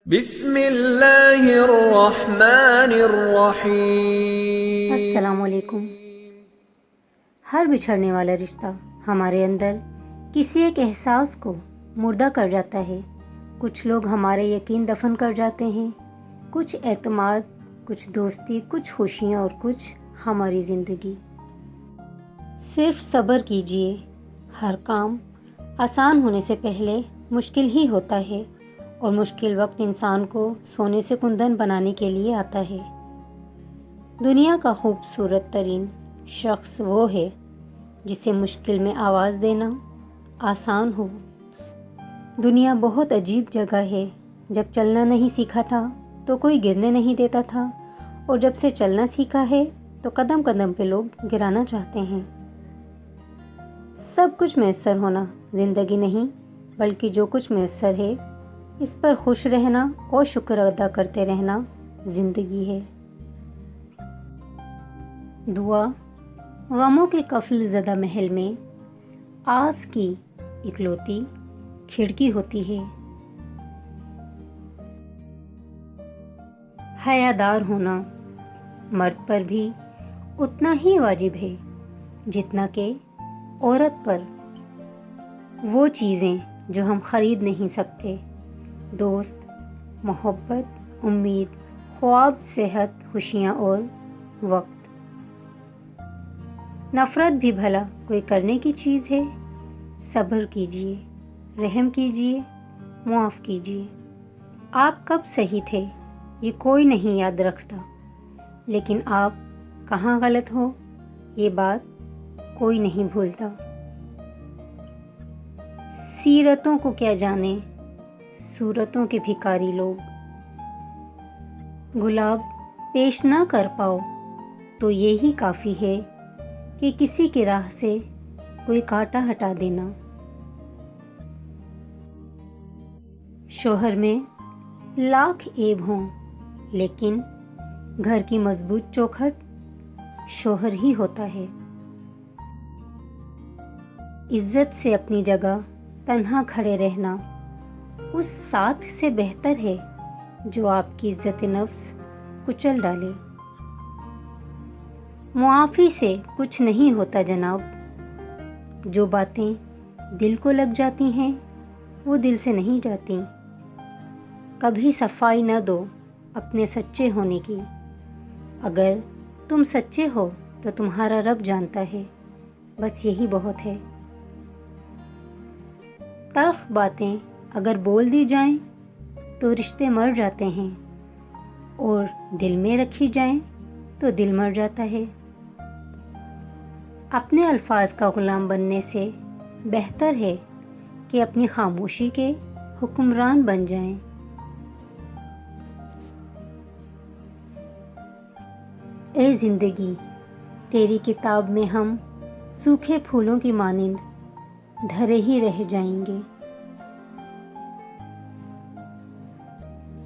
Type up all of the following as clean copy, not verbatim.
بسم اللہ الرحمن الرحیم۔ السلام علیکم۔ ہر بچھڑنے والا رشتہ ہمارے اندر کسی ایک احساس کو مردہ کر جاتا ہے۔ کچھ لوگ ہمارے یقین دفن کر جاتے ہیں، کچھ اعتماد، کچھ دوستی، کچھ خوشیاں اور کچھ ہماری زندگی۔ صرف صبر کیجئے، ہر کام آسان ہونے سے پہلے مشکل ہی ہوتا ہے، اور مشکل وقت انسان کو سونے سے کندن بنانے کے لیے آتا ہے۔ دنیا کا خوبصورت ترین شخص وہ ہے جسے مشکل میں آواز دینا آسان ہو۔ دنیا بہت عجیب جگہ ہے۔ جب چلنا نہیں سیکھا تھا تو کوئی گرنے نہیں دیتا تھا، اور جب سے چلنا سیکھا ہے تو قدم قدم پہ لوگ گرانا چاہتے ہیں۔ سب کچھ میسر ہونا زندگی نہیں، بلکہ جو کچھ میسر ہے اس پر خوش رہنا اور شکر ادا کرتے رہنا زندگی ہے۔ دعا: غموں کے قفل زدہ محل میں آس کی اکلوتی کھڑکی ہوتی ہے۔ حیادار ہونا مرد پر بھی اتنا ہی واجب ہے جتنا کہ عورت پر۔ وہ چیزیں جو ہم خرید نہیں سکتے، دوست، محبت، امید، خواب، صحت، خوشیاں اور وقت۔ نفرت بھی بھلا کوئی کرنے کی چیز ہے؟ صبر کیجئے، رحم کیجئے، معاف کیجئے۔ آپ کب صحیح تھے یہ کوئی نہیں یاد رکھتا، لیکن آپ کہاں غلط ہو یہ بات کوئی نہیں بھولتا۔ سیرتوں کو کیا جانے صورتوں کے بھکاری لوگ۔ گلاب پیش نہ کر پاؤ تو یہی کافی ہے کہ کسی کی راہ سے کوئی کانٹا ہٹا دینا۔ شوہر میں لاکھ عیب ہوں، لیکن گھر کی مضبوط چوکھٹ شوہر ہی ہوتا ہے۔ عزت سے اپنی جگہ تنہا کھڑے رہنا اس ساتھ سے بہتر ہے جو آپ کی عزت نفس کچل ڈالے۔ معافی سے کچھ نہیں ہوتا جناب، جو باتیں دل کو لگ جاتی ہیں وہ دل سے نہیں جاتی۔ کبھی صفائی نہ دو اپنے سچے ہونے کی۔ اگر تم سچے ہو تو تمہارا رب جانتا ہے، بس یہی بہت ہے۔ تلخ باتیں اگر بول دی جائیں تو رشتے مر جاتے ہیں، اور دل میں رکھی جائیں تو دل مر جاتا ہے۔ اپنے الفاظ کا غلام بننے سے بہتر ہے کہ اپنی خاموشی کے حکمران بن جائیں۔ اے زندگی، تیری کتاب میں ہم سوکھے پھولوں کی مانند دھرے ہی رہ جائیں گے۔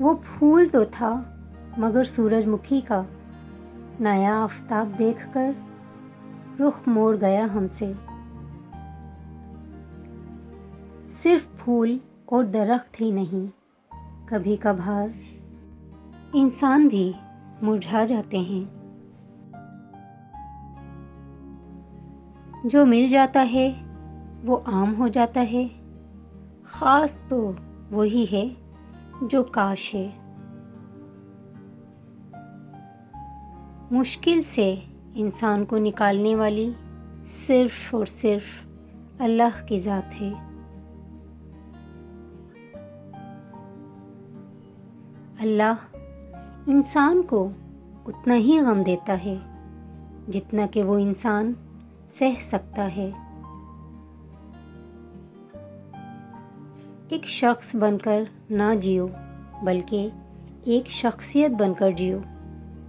وہ پھول تو تھا مگر سورج مکھی کا، نیا آفتاب دیکھ کر رخ موڑ گیا ہم سے۔ صرف پھول اور درخت ہی نہیں، کبھی کبھار انسان بھی مرجھا جاتے ہیں۔ جو مل جاتا ہے وہ عام ہو جاتا ہے، خاص تو وہی ہے جو کاش ہے۔ مشکل سے انسان کو نکالنے والی صرف اور صرف اللہ کی ذات ہے۔ اللہ انسان کو اتنا ہی غم دیتا ہے جتنا کہ وہ انسان سہ سکتا ہے۔ ایک شخص بن کر نہ جیو، بلکہ ایک شخصیت بن کر جیو،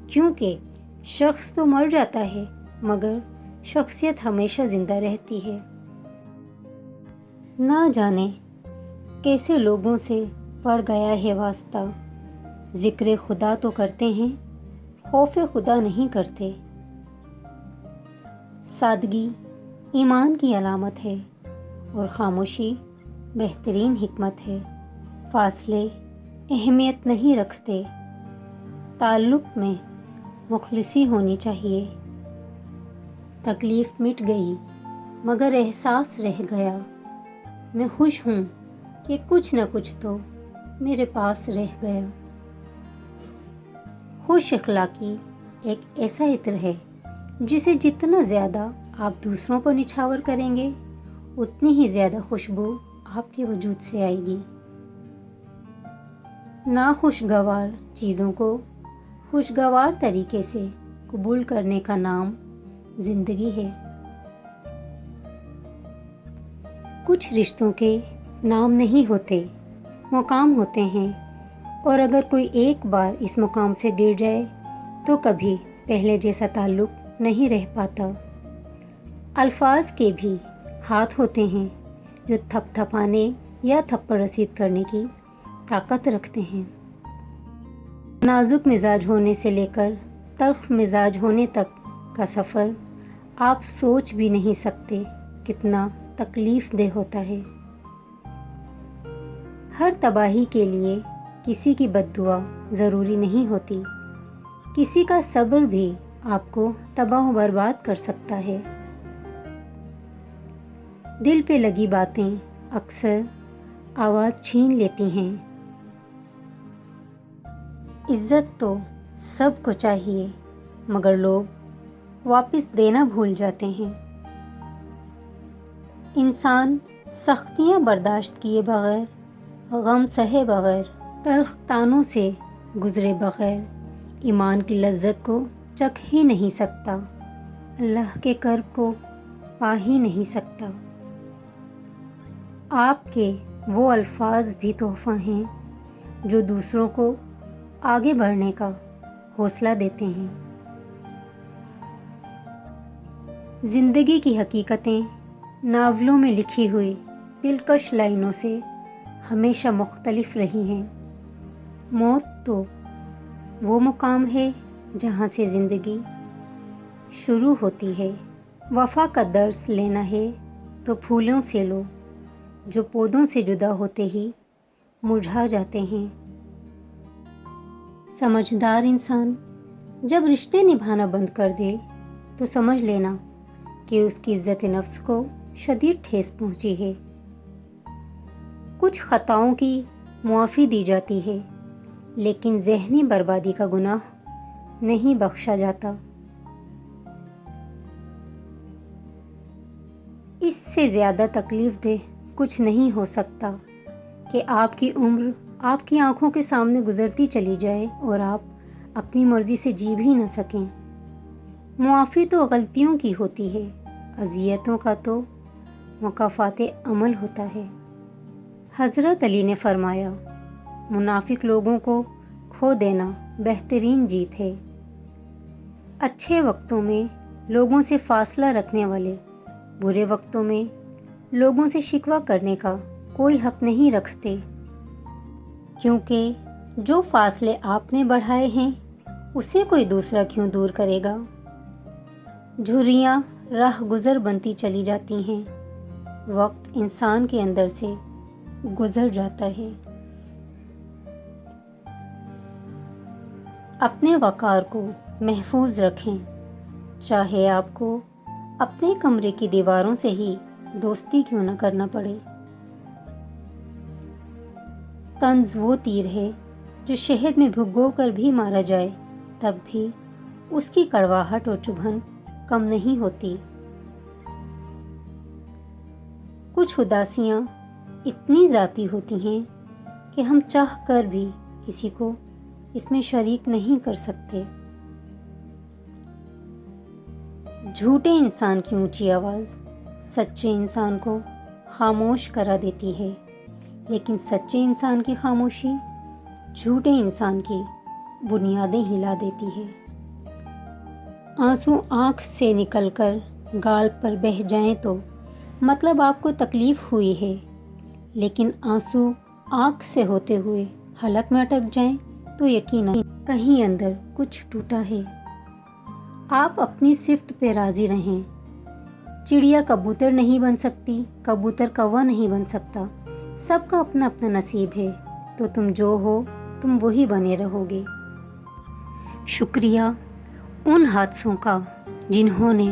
کیونکہ شخص تو مر جاتا ہے مگر شخصیت ہمیشہ زندہ رہتی ہے۔ نہ جانے کیسے لوگوں سے پڑ گیا ہے واسطہ، ذکر خدا تو کرتے ہیں، خوف خدا نہیں کرتے۔ سادگی ایمان کی علامت ہے، اور خاموشی بہترین حکمت ہے۔ فاصلے اہمیت نہیں رکھتے۔ تعلق میں مخلصی ہونی چاہیے۔ تکلیف مٹ گئی مگر احساس رہ گیا۔ میں خوش ہوں کہ کچھ نہ کچھ تو میرے پاس رہ گیا۔ خوش اخلاقی ایک ایسا عطر ہے جسے جتنا زیادہ آپ دوسروں پر نچھاور کریں گے اتنی ہی زیادہ خوشبو آپ کے وجود سے آئے گی۔ ناخوشگوار چیزوں کو خوشگوار طریقے سے قبول کرنے کا نام زندگی ہے۔ کچھ رشتوں کے نام نہیں ہوتے، مقام ہوتے ہیں، اور اگر کوئی ایک بار اس مقام سے گر جائے تو کبھی پہلے جیسا تعلق نہیں رہ پاتا۔ الفاظ کے بھی ہاتھ ہوتے ہیں جو تھپ تھپانے یا تھپڑ رسید کرنے کی طاقت رکھتے ہیں۔ نازک مزاج ہونے سے لے کر تلخ مزاج ہونے تک کا سفر آپ سوچ بھی نہیں سکتے کتنا تکلیف دہ ہوتا ہے۔ ہر تباہی کے لیے کسی کی بد دعا ضروری نہیں ہوتی، کسی کا صبر بھی آپ کو تباہ و برباد کر سکتا ہے۔ دل پہ لگی باتیں اکثر آواز چھین لیتی ہیں۔ عزت تو سب کو چاہیے مگر لوگ واپس دینا بھول جاتے ہیں۔ انسان سختیاں برداشت کیے بغیر، غم سہے بغیر، تلخ طعنوں سے گزرے بغیر ایمان کی لذت کو چکھ ہی نہیں سکتا، اللہ کے کرب کو پا ہی نہیں سکتا۔ آپ کے وہ الفاظ بھی تحفہ ہیں جو دوسروں کو آگے بڑھنے کا حوصلہ دیتے ہیں۔ زندگی کی حقیقتیں ناولوں میں لکھی ہوئی دلکش لائنوں سے ہمیشہ مختلف رہی ہیں۔ موت تو وہ مقام ہے جہاں سے زندگی شروع ہوتی ہے۔ وفا کا درس لینا ہے تو پھولوں سے لو جو پودوں سے جدا ہوتے ہی مرجھا جاتے ہیں۔ سمجھدار انسان جب رشتے نبھانا بند کر دے تو سمجھ لینا کہ اس کی عزت نفس کو شدید ٹھیس پہنچی ہے۔ کچھ خطاؤں کی معافی دی جاتی ہے لیکن ذہنی بربادی کا گناہ نہیں بخشا جاتا۔ اس سے زیادہ تکلیف دہ کچھ نہیں ہو سکتا کہ آپ کی عمر آپ کی آنکھوں کے سامنے گزرتی چلی جائے اور آپ اپنی مرضی سے جی بھی نہ سکیں۔ معافی تو غلطیوں کی ہوتی ہے، اذیتوں کا تو مکافات عمل ہوتا ہے۔ حضرت علی نے فرمایا، منافق لوگوں کو کھو دینا بہترین جیت ہے۔ اچھے وقتوں میں لوگوں سے فاصلہ رکھنے والے برے وقتوں میں لوگوں سے شکوہ کرنے کا کوئی حق نہیں رکھتے، کیونکہ جو فاصلے آپ نے بڑھائے ہیں اسے کوئی دوسرا کیوں دور کرے گا۔ جھریاں راہ گزر بنتی چلی جاتی ہیں، وقت انسان کے اندر سے گزر جاتا ہے۔ اپنے وقار کو محفوظ رکھیں، چاہے آپ کو اپنے کمرے کی دیواروں سے ہی دوستی کیوں نہ کرنا پڑے۔ طنز وہ تیر ہے جو شہد میں بھگو کر بھی مارا جائے تب بھی اس کی کڑواہٹ اور چبھن کم نہیں ہوتی۔ کچھ اداسیاں اتنی ذاتی ہوتی ہیں کہ ہم چاہ کر بھی کسی کو اس میں شریک نہیں کر سکتے۔ جھوٹے انسان کی اونچی آواز سچے انسان کو خاموش کرا دیتی ہے، لیکن سچے انسان کی خاموشی جھوٹے انسان کی بنیادیں ہلا دیتی ہے۔ آنسو آنکھ سے نکل کر گال پر بہہ جائیں تو مطلب آپ کو تکلیف ہوئی ہے، لیکن آنسو آنکھ سے ہوتے ہوئے حلق میں اٹک جائیں تو یقیناً کہیں اندر کچھ ٹوٹا ہے۔ آپ اپنی صفت پہ راضی رہیں۔ چڑیا کبوتر نہیں بن سکتی، کبوتر کوا نہیں بن سکتا، سب کا اپنا اپنا نصیب ہے، تو تم جو ہو تم وہی بنے رہو گے۔ شکریہ ان حادثوں کا جنہوں نے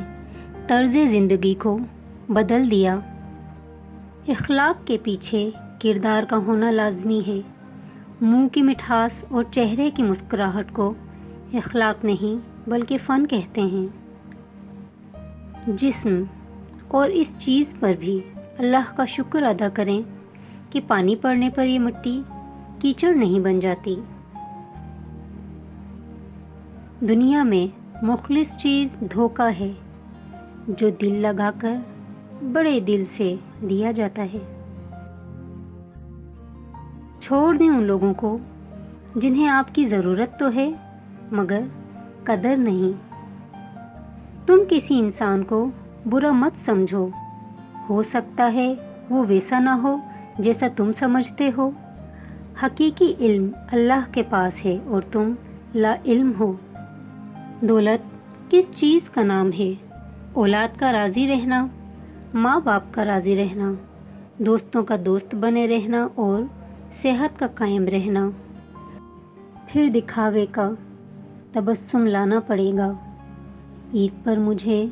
طرز زندگی کو بدل دیا۔ اخلاق کے پیچھے کردار کا ہونا لازمی ہے۔ منہ کی مٹھاس اور چہرے کی مسکراہٹ کو اخلاق نہیں بلکہ فن کہتے ہیں۔ جسم اور اس چیز پر بھی اللہ کا شکر ادا کریں کہ پانی پڑنے پر یہ مٹی کیچڑ نہیں بن جاتی۔ دنیا میں مخلص چیز دھوکہ ہے جو دل لگا کر بڑے دل سے دیا جاتا ہے۔ چھوڑ دیں ان لوگوں کو جنہیں آپ کی ضرورت تو ہے مگر قدر نہیں۔ تم کسی انسان کو برا مت سمجھو، ہو سکتا ہے وہ ویسا نہ ہو جیسا تم سمجھتے ہو۔ حقیقی علم اللہ کے پاس ہے اور تم لا علم ہو۔ دولت کس چیز کا نام ہے؟ اولاد کا راضی رہنا، ماں باپ کا راضی رہنا، دوستوں کا دوست بنے رہنا اور صحت کا قائم رہنا۔ پھر دکھاوے کا تبسم لانا پڑے گا۔ عید پر مجھے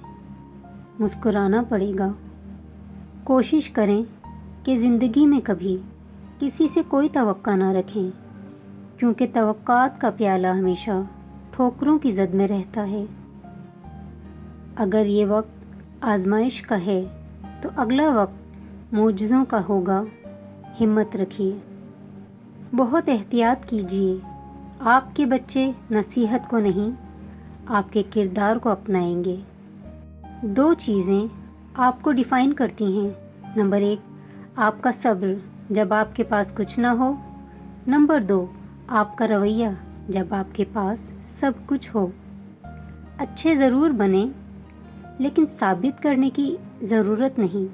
مسکرانا پڑے گا۔ کوشش کریں کہ زندگی میں کبھی کسی سے کوئی توقع نہ رکھیں، کیونکہ توقعات کا پیالہ ہمیشہ ٹھوکروں کی زد میں رہتا ہے۔ اگر یہ وقت آزمائش کا ہے تو اگلا وقت معجزوں کا ہوگا۔ ہمت رکھیے، بہت احتیاط کیجیے۔ آپ کے بچے نصیحت کو نہیں، آپ کے کردار کو اپنائیں گے۔ 2 چیزیں آپ کو ڈیفائن کرتی ہیں۔ نمبر 1 آپ کا صبر جب آپ کے پاس کچھ نہ ہو۔ نمبر 2 آپ کا رویہ جب آپ کے پاس سب کچھ ہو۔ اچھے ضرور بنیں لیکن ثابت کرنے کی ضرورت نہیں۔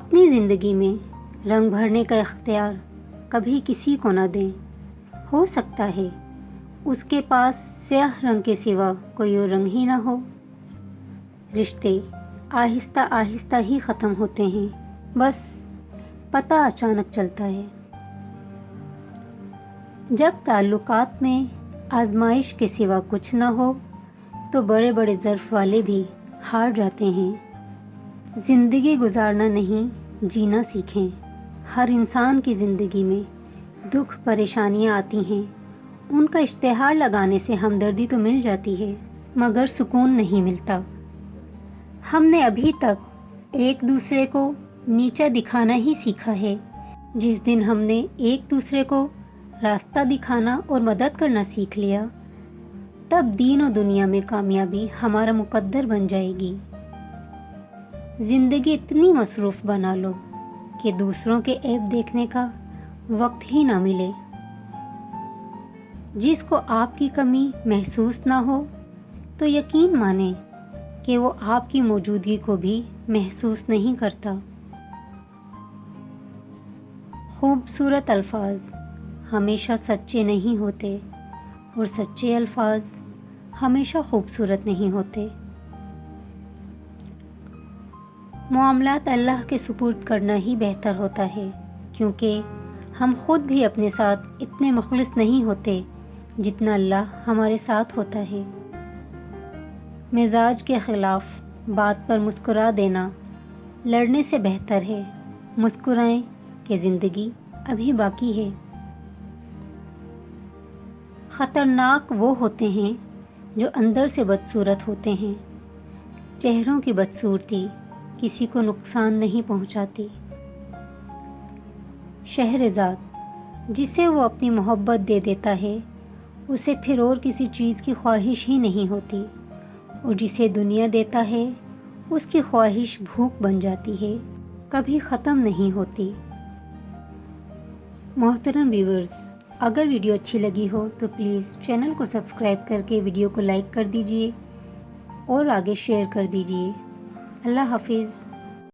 اپنی زندگی میں رنگ بھرنے کا اختیار کبھی کسی کو نہ دیں۔ ہو سکتا ہے اس کے پاس سیاہ رنگ کے سوا کوئی اور رنگ ہی نہ ہو۔ رشتے آہستہ آہستہ ہی ختم ہوتے ہیں، بس پتہ اچانک چلتا ہے۔ جب تعلقات میں آزمائش کے سوا کچھ نہ ہو تو بڑے بڑے ظرف والے بھی ہار جاتے ہیں۔ زندگی گزارنا نہیں جینا سیکھیں۔ ہر انسان کی زندگی میں دکھ پریشانیاں آتی ہیں، ان کا اشتہار لگانے سے ہمدردی تو مل جاتی ہے مگر سکون نہیں ملتا۔ ہم نے ابھی تک ایک دوسرے کو نیچا دکھانا ہی سیکھا ہے۔ جس دن ہم نے ایک دوسرے کو راستہ دکھانا اور مدد کرنا سیکھ لیا، تب دین و دنیا میں کامیابی ہمارا مقدر بن جائے گی۔ زندگی اتنی مصروف بنا لو کہ دوسروں کے عیب دیکھنے کا وقت ہی نہ ملے۔ جس کو آپ کی کمی محسوس نہ ہو تو یقین مانیں کہ وہ آپ کی موجودگی کو بھی محسوس نہیں کرتا۔ خوبصورت الفاظ ہمیشہ سچے نہیں ہوتے اور سچے الفاظ ہمیشہ خوبصورت نہیں ہوتے۔ معاملات اللہ کے سپرد کرنا ہی بہتر ہوتا ہے، کیونکہ ہم خود بھی اپنے ساتھ اتنے مخلص نہیں ہوتے جتنا اللہ ہمارے ساتھ ہوتا ہے۔ مزاج کے خلاف بات پر مسکرا دینا لڑنے سے بہتر ہے۔ مسکرائیں کہ زندگی ابھی باقی ہے۔ خطرناک وہ ہوتے ہیں جو اندر سے بدصورت ہوتے ہیں۔ چہروں کی بدصورتی کسی کو نقصان نہیں پہنچاتی۔ شہرزاد جسے وہ اپنی محبت دے دیتا ہے اسے پھر اور کسی چیز کی خواہش ہی نہیں ہوتی، اور جسے دنیا دیتا ہے اس کی خواہش بھوک بن جاتی ہے، کبھی ختم نہیں ہوتی۔ محترم ویورز، اگر ویڈیو اچھی لگی ہو تو پلیز چینل کو سبسکرائب کر کے ویڈیو کو لائک کر دیجئے اور آگے شیئر کر دیجئے۔ اللہ حافظ۔